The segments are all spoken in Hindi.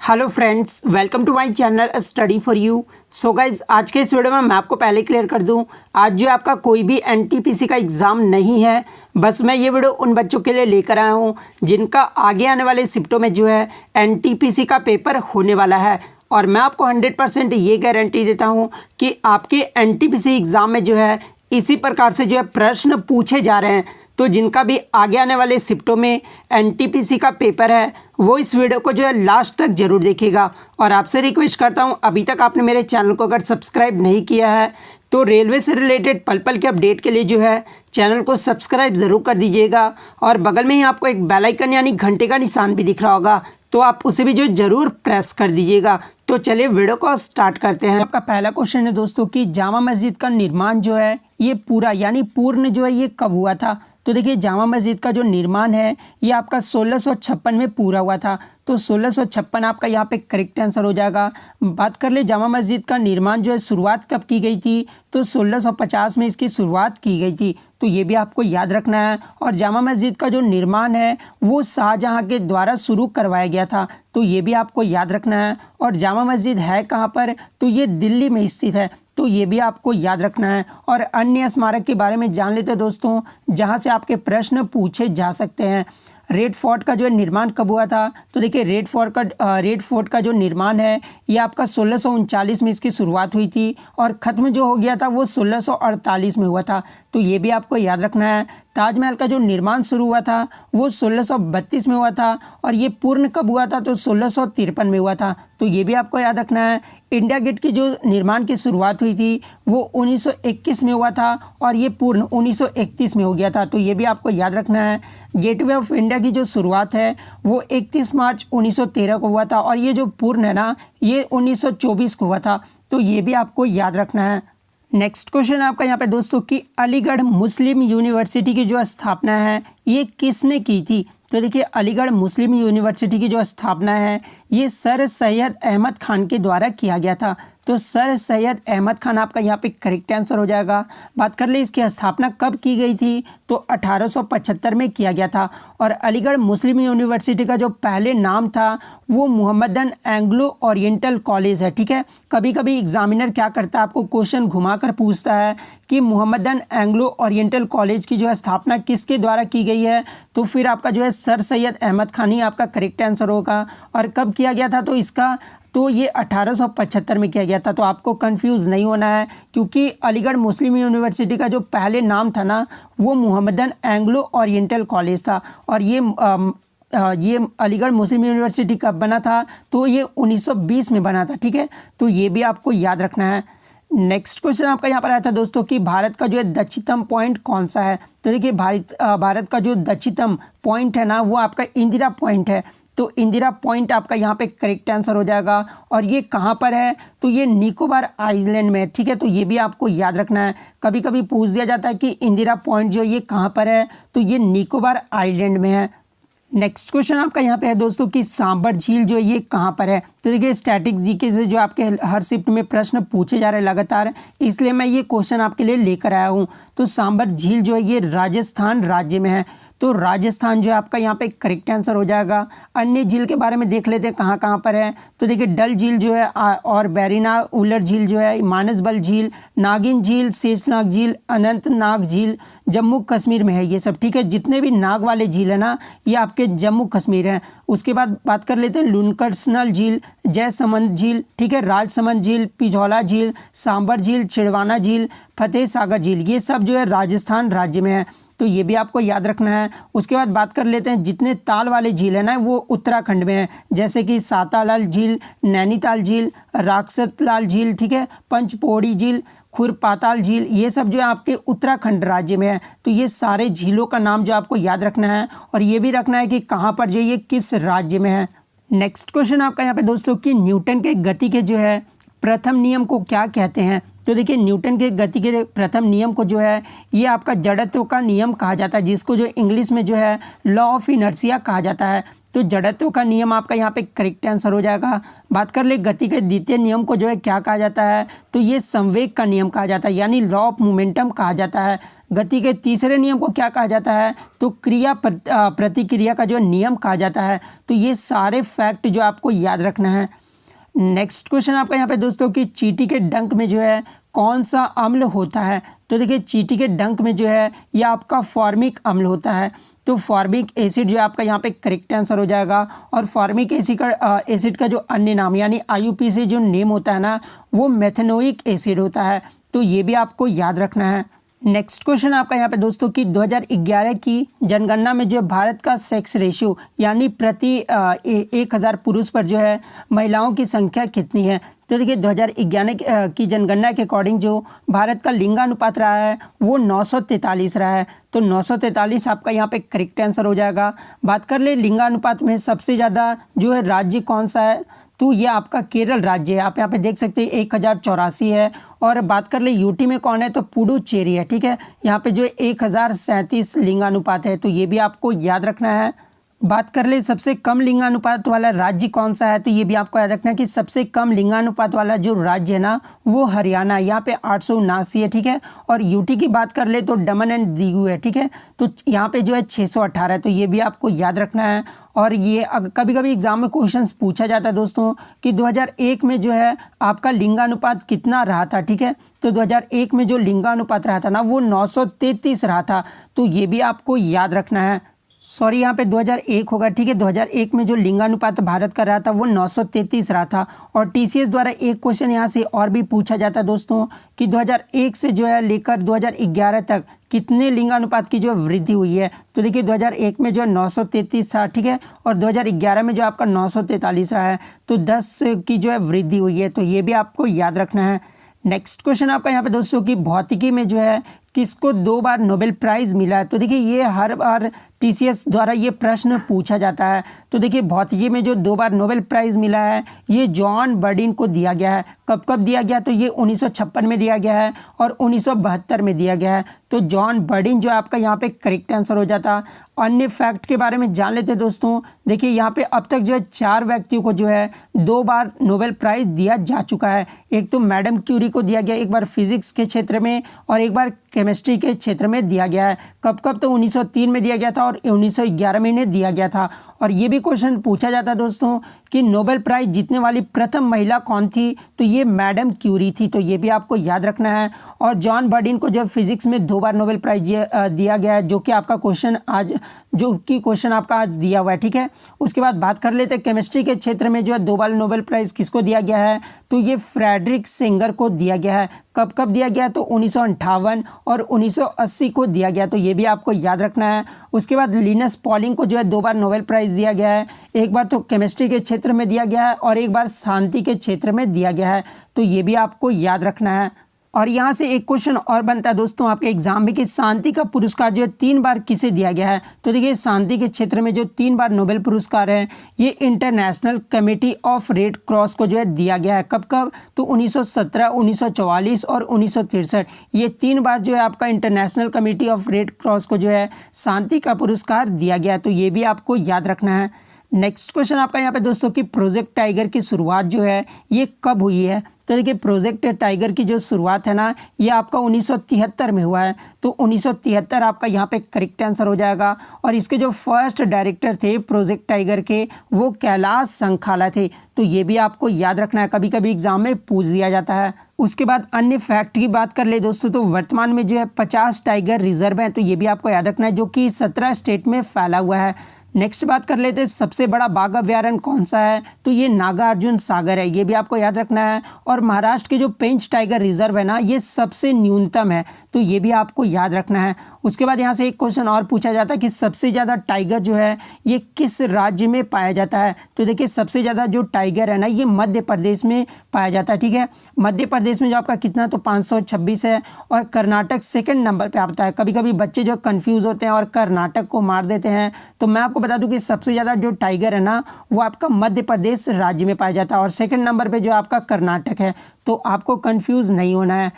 Hello friends, welcome to my channel study for you. So guys, आज के इस वीडियो में मैं आपको पहले क्लियर कर दूं, आज जो आपका कोई भी एनटीपीसी का एग्ज़ाम नहीं है। बस मैं ये वीडियो उन बच्चों के लिए लेकर आया हूं जिनका आगे आने वाले शिफ्टों में जो है एनटीपीसी का पेपर होने वाला है। और मैं आपको 100% ये गारंटी देता हूँ कि आपके एनटीपीसी एग्ज़ाम में जो है इसी प्रकार से जो है प्रश्न पूछे जा रहे हैं। तो जिनका भी आगे आने वाले शिफ्टों में एनटीपीसी का पेपर है वो इस वीडियो को जो है लास्ट तक ज़रूर देखिएगा। और आपसे रिक्वेस्ट करता हूं, अभी तक आपने मेरे चैनल को अगर सब्सक्राइब नहीं किया है तो रेलवे से रिलेटेड पल पल के अपडेट के लिए जो है चैनल को सब्सक्राइब ज़रूर कर दीजिएगा। और बगल में ही आपको एक बेल आइकन यानी घंटे का निशान भी दिख रहा होगा, तो आप उसे भी जो ज़रूर प्रेस कर दीजिएगा। तो चलिए वीडियो को स्टार्ट करते हैं। आपका पहला क्वेश्चन है दोस्तों कि जामा मस्जिद का निर्माण जो है ये पूरा यानी पूर्ण जो है ये कब हुआ था। तो देखिए, जामा मस्जिद का जो निर्माण है ये आपका 1656 में पूरा हुआ था। तो 1656 आपका यहाँ पे करेक्ट आंसर हो जाएगा। बात कर ले जामा मस्जिद का निर्माण जो है शुरुआत कब की गई थी, तो 1650 में इसकी शुरुआत की गई थी। तो ये भी आपको याद रखना है। और जामा मस्जिद का जो निर्माण है वो शाहजहाँ के द्वारा शुरू करवाया गया था, तो ये भी आपको याद रखना है। और जामा मस्जिद है कहाँ पर, तो ये दिल्ली में स्थित है, तो ये भी आपको याद रखना है। और अन्य स्मारक के बारे में जान लेते हैं दोस्तों, जहाँ से आपके प्रश्न पूछे जा सकते हैं। रेड फोर्ट का जो है निर्माण कब हुआ था, तो देखिए रेड फोर्ट का जो निर्माण है ये आपका 1639 में इसकी शुरुआत हुई थी और ख़त्म जो हो गया था वो 1648 में हुआ था, तो ये भी आपको याद रखना है। ताजमहल का जो निर्माण शुरू हुआ था वो 1632 में हुआ था और ये पूर्ण कब हुआ था, तो 1653 में हुआ था, तो ये भी आपको याद रखना है। इंडिया गेट की जो निर्माण की शुरुआत हुई थी वो 1921 में हुआ था और ये पूर्ण 1931 में हो गया था, तो ये भी आपको याद रखना है। गेटवे ऑफ इंडिया की जो शुरुआत है वो 31 मार्च 1913 को हुआ था और ये जो पूर्ण है ना ये 1924 को हुआ था, तो ये भी आपको याद रखना है। नेक्स्ट क्वेश्चन आपका यहाँ पे दोस्तों कि अलीगढ़ मुस्लिम यूनिवर्सिटी की जो स्थापना है ये किसने की थी। तो देखिए, अलीगढ़ मुस्लिम यूनिवर्सिटी की जो स्थापना है ये सर सैयद अहमद खान के द्वारा किया गया था, तो सर सैयद अहमद खान आपका यहाँ पे करेक्ट आंसर हो जाएगा। बात कर ले इसकी स्थापना कब की गई थी, तो 1875 में किया गया था। और अलीगढ़ मुस्लिम यूनिवर्सिटी का जो पहले नाम था वो मोहम्मदन एंग्लो ओरिएंटल कॉलेज है, ठीक है। कभी कभी एग्जामिनर क्या करता है, आपको क्वेश्चन घुमाकर पूछता है कि मोहम्मदन एंग्लो ओरिएंटल कॉलेज की जो है स्थापना किसके द्वारा की गई है, तो फिर आपका जो है सर सैयद अहमद खान ही आपका करेक्ट आंसर होगा। और कब किया गया था, तो ये 1875 में किया गया था। तो आपको कंफ्यूज नहीं होना है क्योंकि अलीगढ़ मुस्लिम यूनिवर्सिटी का जो पहले नाम था ना वो मोहम्मदन एंग्लो ओरिएंटल कॉलेज था। और ये अलीगढ़ मुस्लिम यूनिवर्सिटी कब बना था, तो ये 1920 में बना था, ठीक है। तो ये भी आपको याद रखना है। नेक्स्ट क्वेश्चन आपका यहाँ पर आया था दोस्तों कि भारत का जो है दक्षिणतम पॉइंट कौन सा है। तो देखिए, भारत का जो दक्षिणतम पॉइंट है ना वो आपका इंदिरा पॉइंट है, तो इंदिरा पॉइंट आपका यहाँ पे करेक्ट आंसर हो जाएगा। और ये कहाँ पर है, तो ये निकोबार आइलैंड में है, ठीक है। तो ये भी आपको याद रखना है। कभी कभी पूछ दिया जाता है कि इंदिरा पॉइंट जो ये कहाँ पर है, तो ये निकोबार आइलैंड में है। नेक्स्ट क्वेश्चन आपका यहाँ पे है दोस्तों कि सांबर झील जो है ये कहाँ पर है। तो देखिए, स्टैटिक जीके से जो आपके हर शिफ्ट में प्रश्न पूछे जा रहे हैं लगातार, इसलिए मैं ये क्वेश्चन आपके लिए लेकर आया हूँ। तो सांबर झील जो है ये राजस्थान राज्य में है, तो राजस्थान जो है आपका यहाँ पे करेक्ट आंसर हो जाएगा। अन्य झील के बारे में देख लेते हैं कहाँ कहाँ पर है। तो देखिए, डल झील जो है और बैरीना उलर झील जो है, मानसबल झील, नागिन झील, शेषनाग झील, अनंतनाग झील जम्मू कश्मीर में है ये सब, ठीक है। जितने भी नाग वाले झील है ना ये आपके जम्मू कश्मीर हैं। उसके बाद बात कर लेते हैं लुनकरसनल झील, जयसमंद झील, ठीक है, राजसमंद झील, पिझौला झील, सांबर झील, छिड़वाना झील, फतेह सागर झील, ये सब जो है राजस्थान राज्य में है, तो ये भी आपको याद रखना है। उसके बाद बात कर लेते हैं जितने ताल वाले झील है ना वो उत्तराखंड में है, जैसे कि सातालाल झील, नैनीताल झील, राक्षसलाल झील, ठीक है, पंचपोड़ी झील, खुरपाताल झील, ये सब जो है आपके उत्तराखंड राज्य में है। तो ये सारे झीलों का नाम जो आपको याद रखना है और ये भी रखना है कि कहाँ पर जो ये किस राज्य में है। नेक्स्ट क्वेश्चन आपका यहाँ पे दोस्तों कि न्यूटन के गति के जो है प्रथम नियम को क्या कहते हैं। तो देखिए, न्यूटन के गति के प्रथम नियम को जो है ये आपका जड़त्व का नियम कहा जाता है, जिसको जो इंग्लिश में जो है लॉ ऑफ इनर्शिया कहा जाता है। तो जड़त्व का नियम आपका यहाँ पे करेक्ट आंसर हो जाएगा। बात कर ले गति के द्वितीय नियम को जो है क्या कहा जाता है, तो ये संवेग का नियम कहा जाता है, यानी लॉ ऑफ मोमेंटम कहा जाता है। गति के तीसरे नियम को क्या कहा जाता है? तो क्रिया प्रतिक्रिया का जो नियम कहा जाता है। तो ये सारे फैक्ट जो आपको याद रखना है। नेक्स्ट क्वेश्चन आपका यहाँ पे दोस्तों कि चींटी के डंक में जो है कौन सा अम्ल होता है? तो देखिए चींटी के डंक में जो है यह आपका फॉर्मिक अम्ल होता है। तो फॉर्मिक एसिड जो है आपका यहाँ पे करेक्ट आंसर हो जाएगा। और फॉर्मिक एसिड का जो अन्य नाम यानी IUPAC जो नेम होता है ना, वो मेथेनोइक एसिड होता है। तो ये भी आपको याद रखना है। नेक्स्ट क्वेश्चन आपका यहाँ पे दोस्तों कि 2011 की जनगणना में जो भारत का सेक्स रेशियो यानी प्रति 1000 पुरुष पर जो है महिलाओं की संख्या कितनी है? तो देखिए 2011 की जनगणना के अकॉर्डिंग जो भारत का लिंगानुपात रहा है वो 943 रहा है। तो 943 आपका यहाँ पे करेक्ट आंसर हो जाएगा। बात कर ले लिंगानुपात में सबसे ज़्यादा जो है राज्य कौन सा है? तो ये आपका केरल राज्य है। आप यहाँ पे देख सकते हैं 1084 है। और बात कर ले यूटी में कौन है? तो पुडुचेरी है। ठीक है, यहाँ पे जो 1037 लिंगानुपात है। तो ये भी आपको याद रखना है। बात कर ले सबसे कम लिंगानुपात वाला राज्य कौन सा है? तो ये भी आपको याद रखना है कि सबसे कम लिंगानुपात वाला जो राज्य है ना वो हरियाणा है। यहाँ पे 879 है। ठीक है, और यूटी की बात कर ले तो दमन एंड दीव है। ठीक है, तो यहाँ पे जो है 618 है। तो ये भी आपको याद रखना है। और ये कभी कभी एग्जाम में क्वेश्चंस पूछा जाता है दोस्तों कि 2001 में जो है आपका लिंगानुपात कितना रहा था? ठीक है, तो 2001 में जो लिंगानुपात रहा था ना वो 933 रहा था। तो ये भी आपको याद रखना है। सॉरी, यहाँ पे 2001 होगा। ठीक है, 2001 में जो लिंगानुपात भारत का रहा था वो 933 रहा था। और TCS द्वारा एक क्वेश्चन यहाँ से और भी पूछा जाता है दोस्तों कि 2001 से जो है लेकर 2011 तक कितने लिंगानुपात की जो वृद्धि हुई है? तो देखिए 2001 में जो है 933 था। ठीक है, और 2011 में जो आपका 943 रहा है। तो 10 की जो है वृद्धि हुई है। तो ये भी आपको याद रखना है। नेक्स्ट क्वेश्चन आपका यहाँ पे दोस्तों कि भौतिकी में जो है किसको 2 बार नोबेल प्राइज़ मिला है? तो देखिए ये हर बार TCS द्वारा ये प्रश्न पूछा जाता है। तो देखिए भौतिकी में जो 2 बार नोबेल प्राइज़ मिला है ये जॉन बर्डिन को दिया गया है। कब कब दिया गया? तो ये 1956 में दिया गया है और 1972 में दिया गया है। तो जॉन बर्डिन जो आपका यहाँ पे करेक्ट आंसर हो जाता। अन्य फैक्ट के बारे में जान लेते दोस्तों। देखिए यहाँ पे अब तक जो है 4 व्यक्तियों को जो है 2 बार नोबेल प्राइज़ दिया जा चुका है। एक तो मैडम क्यूरी को दिया गया, एक बार फिजिक्स के क्षेत्र में और एक बार केमिस्ट्री के क्षेत्र में दिया गया है। कब कब? तो 1903 में दिया गया था और 1911 में इन्हें दिया गया था। और ये भी क्वेश्चन पूछा जाता है दोस्तों कि नोबेल प्राइज़ जीतने वाली प्रथम महिला कौन थी? तो ये मैडम क्यूरी थी। तो ये भी आपको याद रखना है। और जॉन बर्डिन को जब फिजिक्स में 2 बार नोबेल प्राइज़ दिया गया है, जो कि आपका क्वेश्चन आपका आज दिया हुआ है। ठीक है, उसके बाद बात कर लेते हैं केमिस्ट्री के क्षेत्र में जो है 2 बार नोबेल प्राइज़ किसको दिया गया है? तो ये फ्रेडरिक सेंगर को दिया गया है। कब कब दिया गया? तो 1958 और 1980 को दिया गया। तो ये भी आपको याद रखना है। उसके बाद लिनस पॉलिंग को जो है 2 बार नोबेल प्राइज़ दिया गया है। एक बार तो केमिस्ट्री के क्षेत्र में दिया गया है और एक बार शांति के क्षेत्र में दिया गया है। तो ये भी आपको याद रखना है। और यहाँ से एक क्वेश्चन और बनता है दोस्तों आपके एग्जाम में कि शांति का पुरस्कार जो है 3 बार किसे दिया गया है? तो देखिए शांति के क्षेत्र में जो 3 बार नोबेल पुरस्कार है ये international committee of red cross को जो है दिया गया है। कब कब? तो 1917, 1944 और 1963। ये 3 बार जो है आपका international committee of red cross को जो है शांति का पुरस्कार दिया गया है। तो ये भी आपको याद रखना है। नेक्स्ट क्वेश्चन आपका यहाँ पे दोस्तों कि प्रोजेक्ट टाइगर की शुरुआत जो है ये कब हुई है? तो देखिए प्रोजेक्ट टाइगर की जो शुरुआत है ना ये आपका 1973 में हुआ है। तो 1973 आपका यहाँ पे करेक्ट आंसर हो जाएगा। और इसके जो फर्स्ट डायरेक्टर थे प्रोजेक्ट टाइगर के वो कैलाश संखाला थे। तो ये भी आपको याद रखना है, कभी कभी एग्जाम में पूछ दिया जाता है। उसके बाद अन्य फैक्ट की बात कर ले दोस्तों तो वर्तमान में जो है 50 टाइगर रिजर्व हैं। तो ये भी आपको याद रखना है जो कि 17 स्टेट में फैला हुआ है। नेक्स्ट बात कर लेते हैं सबसे बड़ा बाघ अभयारण्य कौन सा है? तो ये नागार्जुन सागर है। ये भी आपको याद रखना है। और महाराष्ट्र के जो पेंच टाइगर रिजर्व है ना ये सबसे न्यूनतम है। तो ये भी आपको याद रखना है। उसके बाद यहाँ से एक क्वेश्चन और पूछा जाता है कि सबसे ज़्यादा टाइगर जो है ये किस राज्य में पाया जाता है? तो देखिए सबसे ज़्यादा जो टाइगर है ना ये मध्य प्रदेश में पाया जाता है। ठीक है, मध्य प्रदेश में जो आपका कितना तो 526 है और कर्नाटक सेकंड नंबर पे आता है। कभी कभी बच्चे जो कंफ्यूज होते हैं और कर्नाटक को मार देते हैं। तो मैं आपको बता दूं कि सबसे ज़्यादा जो टाइगर है ना वो आपका मध्य प्रदेश राज्य में पाया जाता है और सेकंड नंबर पे जो आपका कर्नाटक है। तो आपको कंफ्यूज नहीं होना है।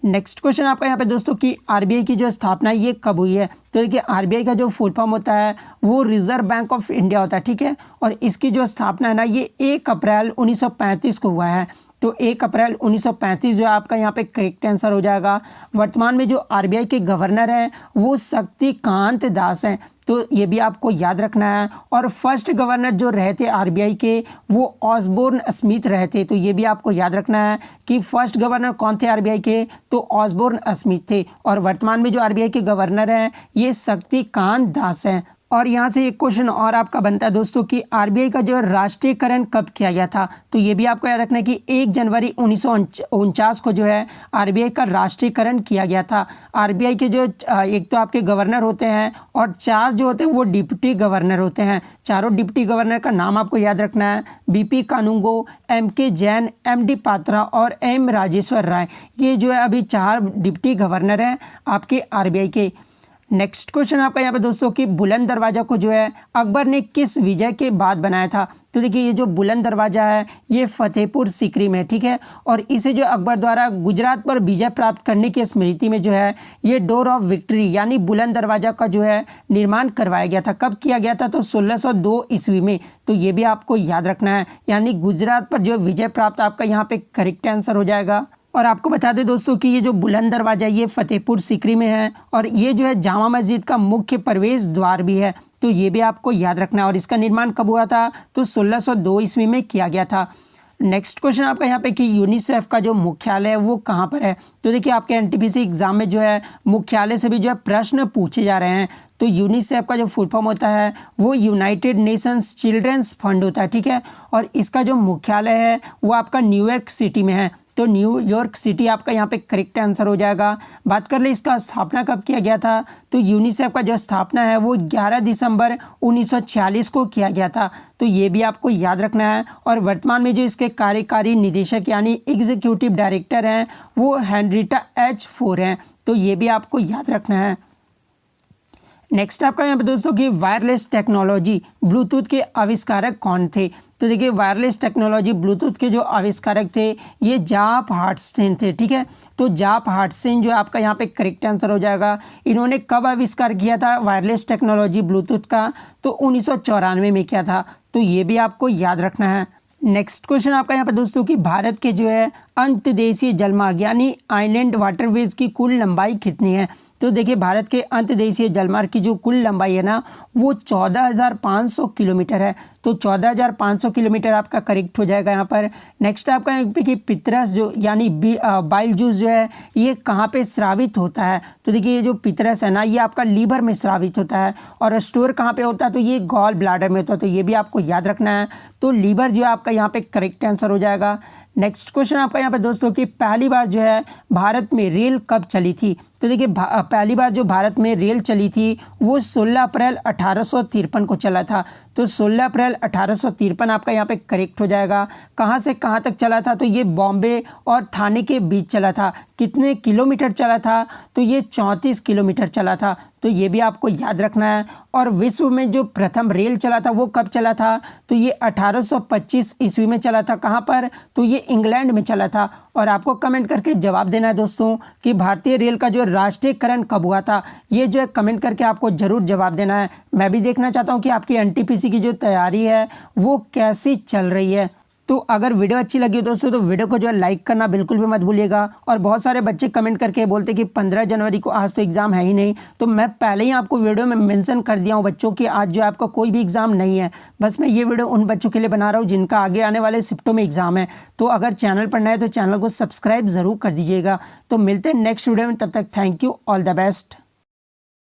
नेक्स्ट क्वेश्चन आपका यहाँ पे दोस्तों कि RBI की जो स्थापना है ये कब हुई है? तो देखिए RBI का जो फुल फॉर्म होता है वो रिजर्व बैंक ऑफ इंडिया होता है। ठीक है, और इसकी जो स्थापना है ना ये 1 अप्रैल 1935 को हुआ है। तो 1 अप्रैल 1935 जो है आपका यहाँ पे करेक्ट आंसर हो जाएगा। वर्तमान में जो आरबीआई के गवर्नर हैं वो शक्तिकांत दास हैं, तो ये भी आपको याद रखना है। और फर्स्ट गवर्नर जो रहे थे आरबीआई के वो ऑसबोर्न स्मिथ रहे थे, तो ये भी आपको याद रखना है कि फर्स्ट गवर्नर कौन थे आरबीआई के, तो ऑसबोर्न स्मिथ थे। और वर्तमान में जो आरबीआई के गवर्नर हैं ये शक्तिकांत दास हैं। और यहाँ से एक क्वेश्चन और आपका बनता है दोस्तों कि आरबीआई का जो राष्ट्रीयकरण कब किया गया था, तो ये भी आपको याद रखना है कि 1 जनवरी 1949 को जो है आरबीआई का राष्ट्रीयकरण किया गया था। आरबीआई के जो एक तो आपके गवर्नर होते हैं और 4 जो होते हैं वो डिप्टी गवर्नर होते हैं। चारों डिप्टी गवर्नर का नाम आपको याद रखना है, BP Kanoongo, MK Jain, MD Patra और एम राजेश्वर राय। ये जो है अभी 4 डिप्टी गवर्नर हैं आपके आरबीआई के। नेक्स्ट क्वेश्चन आपका यहाँ पे दोस्तों कि बुलंद दरवाजा को जो है अकबर ने किस विजय के बाद बनाया था, तो देखिए ये जो बुलंद दरवाजा है ये फतेहपुर सीकरी में, ठीक है। और इसे जो अकबर द्वारा गुजरात पर विजय प्राप्त करने की स्मृति में जो है ये डोर ऑफ विक्ट्री यानी बुलंद दरवाजा का जो है निर्माण करवाया गया था। कब किया गया था, तो 1602 ईस्वी में। तो ये भी आपको याद रखना है, यानी गुजरात पर जो विजय प्राप्त आपका यहाँ पे करेक्ट आंसर हो जाएगा। और आपको बता दें दोस्तों कि ये जो बुलंद दरवाजा ये फतेहपुर सीकरी में है और ये जो है जामा मस्जिद का मुख्य प्रवेश द्वार भी है, तो ये भी आपको याद रखना है। और इसका निर्माण कब हुआ था, तो 1602 ईस्वी में किया गया था। नेक्स्ट क्वेश्चन आपका यहाँ पे कि यूनिसेफ का जो मुख्यालय है वो कहाँ पर है, तो देखिए आपके एनटीपीसी एग्जाम में जो है मुख्यालय से भी जो है प्रश्न पूछे जा रहे हैं। तो यूनिसेफ का जो फुल फॉर्म होता है वो यूनाइटेड नेशंस चिल्ड्रंस फंड होता है, ठीक है। और इसका जो मुख्यालय है वो आपका न्यूयॉर्क सिटी में है, तो न्यूयॉर्क सिटी आपका यहाँ पे करेक्ट आंसर हो जाएगा। बात कर ले इसका स्थापना कब किया गया था, तो यूनिसेफ का जो स्थापना है वो 11 दिसंबर 1946 को किया गया था, तो ये भी आपको याद रखना है। और वर्तमान में जो इसके कार्यकारी निदेशक यानी एग्जीक्यूटिव डायरेक्टर हैं वो हेनरिटा H4 हैं, तो ये भी आपको याद रखना है। नेक्स्ट आपका यहाँ पे दोस्तों कि वायरलेस टेक्नोलॉजी ब्लूटूथ के आविष्कारक कौन थे, तो देखिए वायरलेस टेक्नोलॉजी ब्लूटूथ के जो आविष्कारक थे ये जाप हार्टसेन थे, ठीक है। तो जाप हार्टसेन जो आपका यहाँ पे करेक्ट आंसर हो जाएगा। इन्होंने कब आविष्कार किया था वायरलेस टेक्नोलॉजी ब्लूटूथ का, तो 1994 में किया था, तो ये भी आपको याद रखना है। नेक्स्ट क्वेश्चन आपका यहाँ पे दोस्तों कि भारत के जो है अंतर्देशीय जलमार्ग यानी आइलैंड वाटरवेज की कुल लंबाई कितनी है, तो देखिए भारत के अंतर्देशीय जलमार्ग की जो कुल लंबाई है ना वो 14,500 किलोमीटर है, तो 14,500 किलोमीटर आपका करेक्ट हो जाएगा यहाँ पर। नेक्स्ट आपका यहाँ पे कि पितरस जो यानी बाइल जूस जो है ये कहाँ पे स्रावित होता है, तो देखिए ये जो पितरस है ना ये आपका लीवर में स्रावित होता है। और स्टोर कहाँ पे होता है, तो ये गॉल ब्लैडर में होता है, तो ये भी आपको याद रखना है। तो लीवर जो है आपका यहाँ पे करेक्ट आंसर हो जाएगा। नेक्स्ट क्वेश्चन आपका यहाँ पे दोस्तों कि पहली बार जो है भारत में रेल कब चली थी, तो देखिए पहली बार जो भारत में रेल चली थी वो 16 अप्रैल 1853 को चला था, तो 16 अप्रैल 1853 आपका यहाँ पे करेक्ट हो जाएगा। कहाँ से कहाँ तक चला था, तो ये बॉम्बे और थाने के बीच चला था। कितने किलोमीटर चला था, तो ये 34 किलोमीटर चला था, तो ये भी आपको याद रखना है। और विश्व में जो प्रथम रेल चला था वो कब चला था, तो ये 1825 ईस्वी में चला था। कहाँ पर, तो ये इंग्लैंड में चला था। और आपको कमेंट करके जवाब देना है दोस्तों कि भारतीय रेल का जो राष्ट्रीयकरण कब हुआ था, ये जो है कमेंट करके आपको ज़रूर जवाब देना है। मैं भी देखना चाहता हूँ कि आपकी एनटीपीसी की जो तैयारी है वो कैसी चल रही है। तो अगर वीडियो अच्छी लगी हो दोस्तों तो वीडियो को जो है लाइक करना बिल्कुल भी मत भूलिएगा। और बहुत सारे बच्चे कमेंट करके बोलते कि 15 जनवरी को आज तो एग्ज़ाम है ही नहीं, तो मैं पहले ही आपको वीडियो में मेंशन कर दिया हूँ बच्चों कि आज जो आपका कोई भी एग्ज़ाम नहीं है। बस मैं ये वीडियो उन बच्चों के लिए बना रहा हूँ जिनका आगे आने वाले शिफ्टों में एग्ज़ाम है। तो अगर चैनल पर नए तो चैनल को सब्सक्राइब ज़रूर कर दीजिएगा। तो मिलते हैं नेक्स्ट वीडियो में, तब तक thank you, all the best.